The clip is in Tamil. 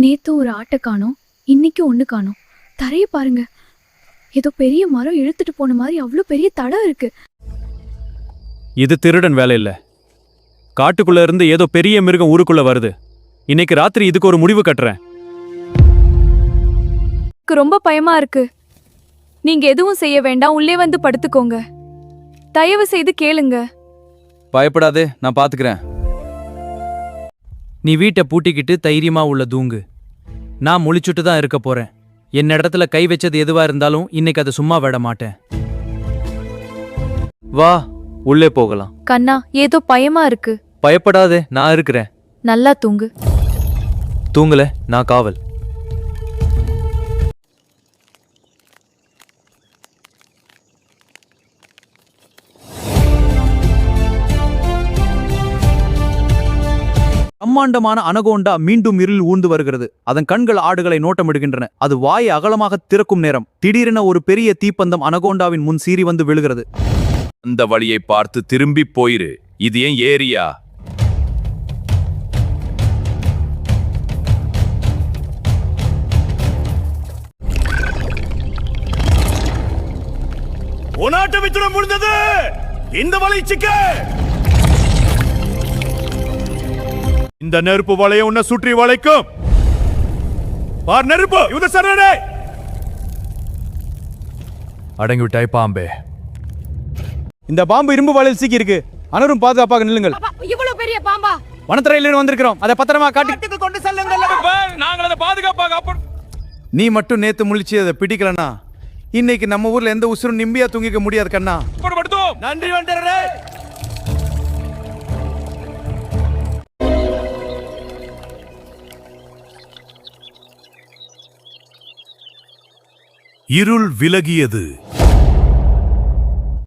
நேத்து ஒரு ஆட்டை காணோம், இன்னைக்கு ஒண்ணு காணோம். தரைய பாருங்க, ஏதோ பெரிய மரம் இழுத்துட்டு போன மாதிரி அவ்வளோ பெரிய தடம் இருக்கு. இது திருடன் வேலை இல்ல. காட்டுக்குள்ள இருந்து ஏதோ பெரிய மிருகம் ஊருக்குள்ள வருது. இன்னைக்கு ராத்திரி இதுக்கு ஒரு முடிவு கட்டுறேன். எனக்கு ரொம்ப பயமா இருக்கு. நீங்க எதுவும் செய்ய வேண்டாம், உள்ளே வந்து படுத்துக்கோங்க. தயவு செய்து கேளுங்க. பயப்படாதே, நான் பாத்துக்கிறேன். நீ வீட்டை பூட்டிக்கிட்டு தைரியமா உள்ள தூங்கு. நான் முழிச்சுட்டு தான் இருக்க போறேன். என் இடத்துல கை வச்சது எதுவா இருந்தாலும் இன்னைக்கு அதை சும்மா விட மாட்டேன். வா, உள்ளே போகலாம். கண்ணா, ஏதோ பயமா இருக்கு. பயப்படாதே, நான் இருக்கிறேன். நல்லா தூங்கு. தூங்கல, நான் காவல். பிரம்மாண்டமான அனகோண்டா மீண்டும் இருள் ஊர்ந்து வருகிறது. அதன் கண்கள் ஆடுகளை நோட்டமிடுகின்றன. அது வாயை அகலமாக திறக்கும் நேரம் திடீரென ஒரு பெரிய தீப்பந்தம் அனகோண்டாவின் முன் சீறி வந்து விழுகிறது. அந்த வழியை பார்த்து திரும்பி போயிரு. இது ஏன் ஏரியா? உனாட்ட வித்துடம் முடிந்தது. இந்த வலை சிக்க. இந்த நெருப்பு வலையை உன்னை சுற்றி வளைக்கும். பார் நெருப்பு, இவத சரணே. அடங்கி விட்டாய் பாம்பே. இந்த பாம்பு இரும்பு வலையில் சிக்கி இருக்கு. அனைவரும் பாதுகாப்பாக நில்லுங்கள். இவ்வளவு பெரிய பாம்பா? வனத்துறையிலிருந்து வந்திருக்கிறோம். அதை பத்திரமா காட்டுக்கு கொண்டு செல்லுங்கள். நாங்கள் அதை பாதுகாப்பாக. நீ மட்டும் நேத்து முழிச்சு அதை பிடிக்கலனா இன்னைக்கு நம்ம ஊர்ல எந்த உசுரும் நிம்மதியா தூங்கிக்க முடியாது கண்ணா. நன்றி வண்டரே. இருள் விலகியது.